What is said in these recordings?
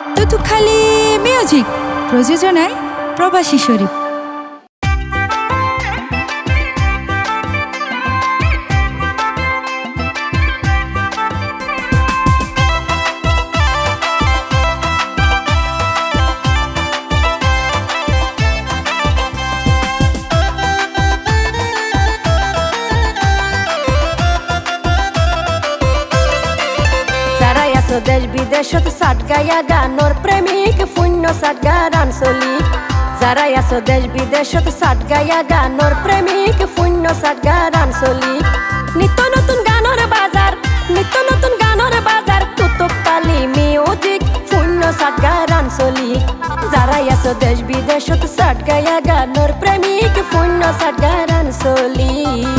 তুতুখালি music প্রযোজনায় প্রবাসী শরীফ। দেশ বিদেশত সাত গায়া গানোর প্রেমিক শূন্য সাত গান আঞ্চলিক। যারা আছো দেশ বিদেশত সাত গায়া গানোর প্রেমিক শূন্য সাত গান আঞ্চলিক। নিত্য নতুন গানোর বাজার, নিত্য নতুন গানোর বাজার, তুতুকালি মিউজিক শূন্য সাত গান আঞ্চলিক। যারা আছো দেশ বিদেশত সাত গায়া গানোর প্রেমিক শূন্য সাত গান আঞ্চলিক।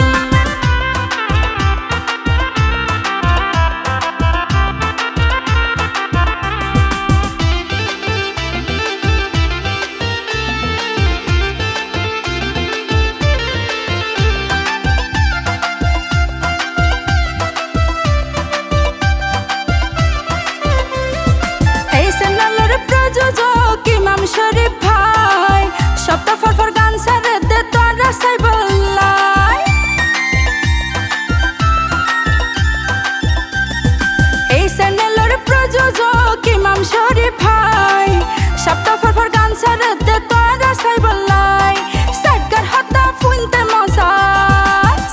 শরীফ ভাই সপ্তাহ ফর গান সারে দে তোরা সাই বললাই। এই চ্যানেলের প্রযোজক ইমাম শরীফ ভাই সপ্তাহ ফর গান সারে দে তোরা সাই বললাই। সাটগার হাতা ফুনতে মজা,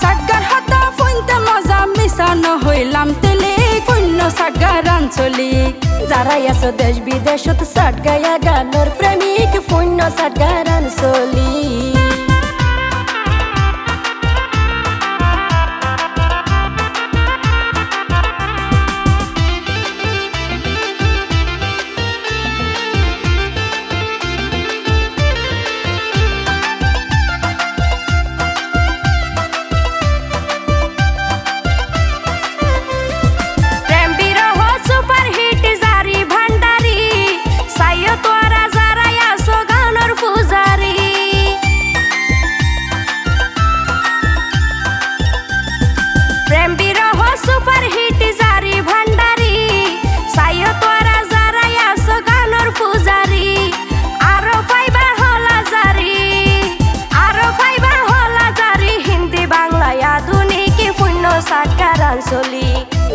সাটগার হাতা ফুনতে মজা, মিশানো হইলাম তেলে শূন্য সাটগার আঞ্চলিক। যারা আছো দেশ বিদেশত সাত গায়া গানোর প্রেমিক শূন্য সাত গান আঞ্চলিক।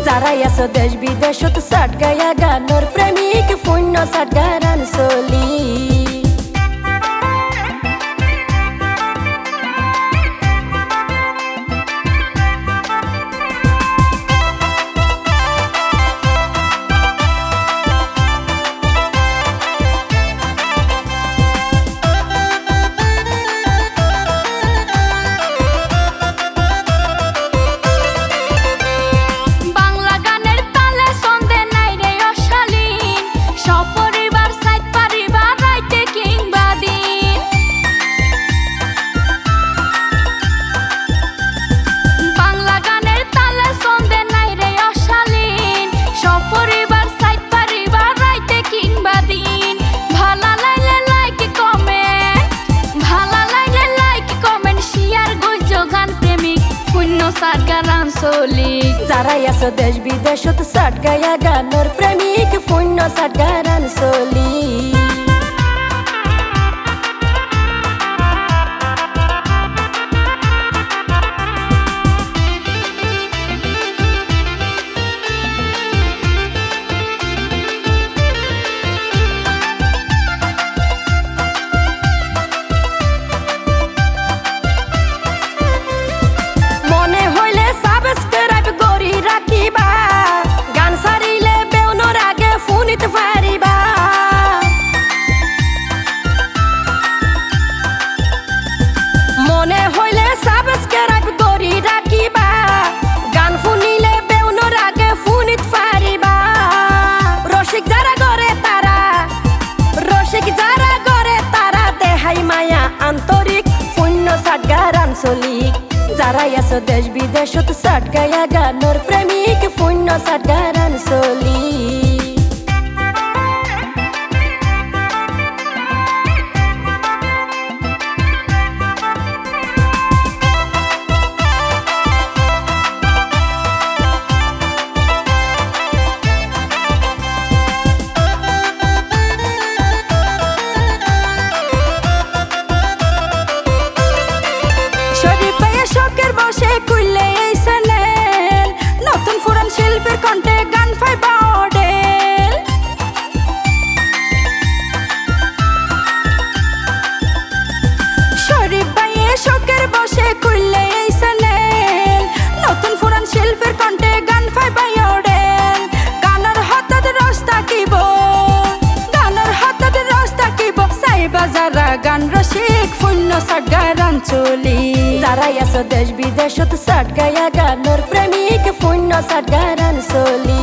যারা আছো দেশ বিদেশত সাত গায়া গানোর প্রেমিক শূন্য সাত গান আঞ্চলিক। যারা আছো দেশ বিদেশত সাত গায়া গানোর প্রেমিক শূন্য সাত গান আঞ্চলিক। যারা আছো দেশ বিদেশত সাত গায়া গানোর প্রেমিক শূন্য সাত গান আঞ্চলিক। চলি যারাই আছো দেশ বিদেশত সাট গায়া গানোর প্রেমিক শূন্য সাট গান চলি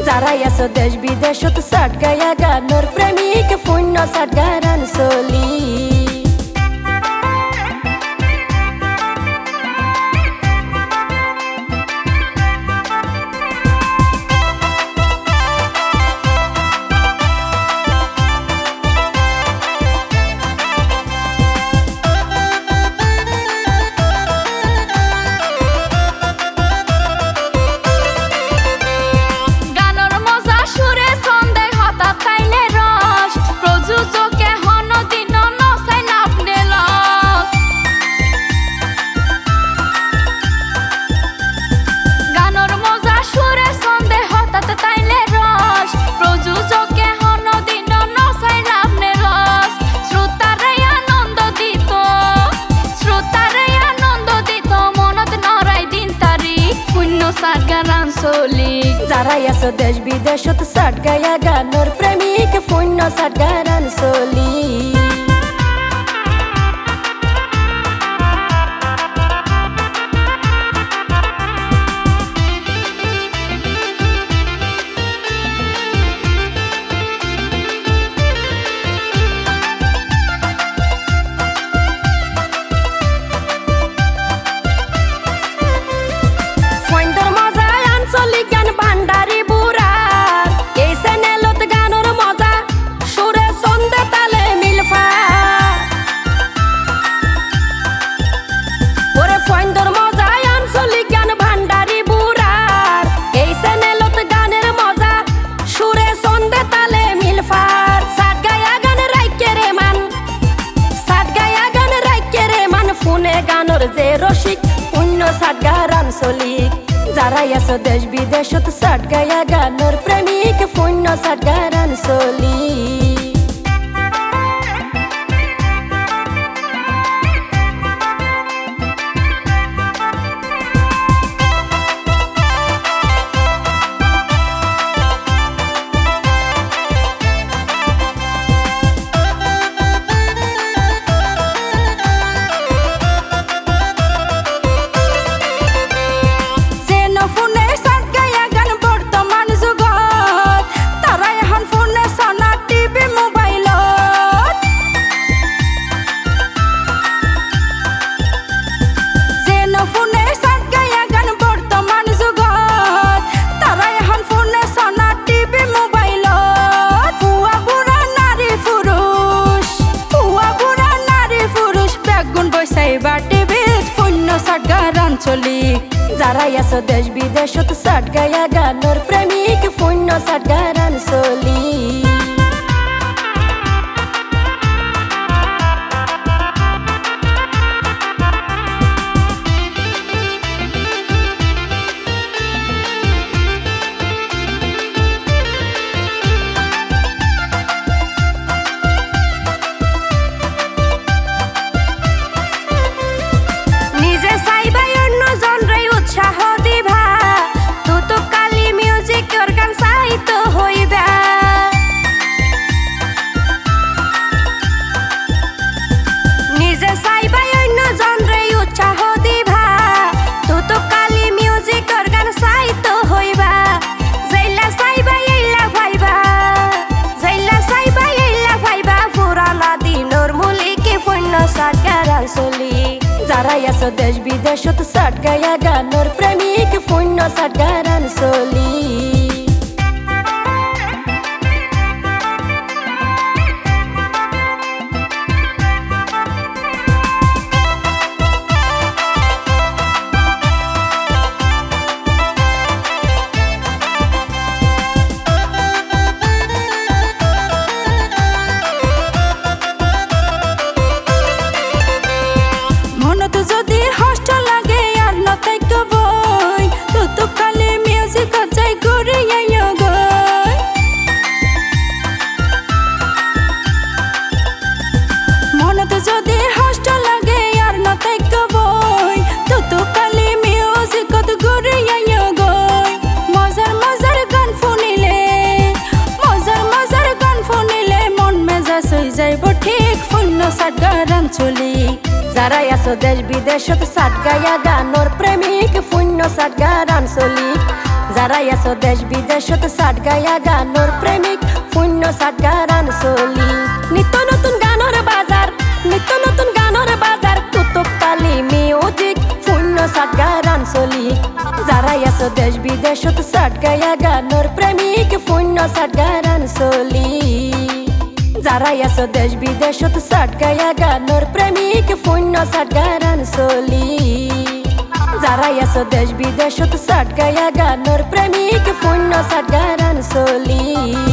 যারাই আছো দেশ বিদেশত সাট গায়া গানোর প্রেমিক শূন্য সাট গান চলি যারাই আছো দেশ বিদেশত সাট গায়া গানোর প্রেমিক শূন্য সাট গান চলি যে রসিক শূন্য সাট গান চলি যারাই আছো দেশ বিদেশত সাট গায়া গানোর প্রেমিক শূন্য সাট গান চলি চলি যারাই আছো দেশ বিদেশত সাট গায়া গানোর প্রেমিক শূন্য সাট গান চলি যারাই আছো দেশ বিদেশত সাট গায়া গানোর প্রেমিক শূন্য সাট গান চলি গান আঞ্চলিক যারাই আছো দেশ বিদেশত সাট গায়া গানোর প্রেমিক শূন্য সাট গান আঞ্চলিক যারাই আছো দেশ বিদেশত সাট গায়া গানোর প্রেমিক শূন্য সাট গান আঞ্চলিক নিত্য নতুন গানোর বাজার নিত্য নতুন গানোর বাজার কুতুব তালি মিউজিক শূন্য সাট গান আঞ্চলিক যারাই আছো দেশ বিদেশত সাট গায়া গানোর প্রেমিক শূন্য সাট গান আঞ্চলিক যারাই আছো দেশ বিদেশত সাট গায়া গানোর প্রেমিক শূন্য সাট গান আঞ্চলিক যারাই আছো দেশ বিদেশত সাট গায়া গানোর প্রেমিক শূন্য সাট গান আঞ্চলিক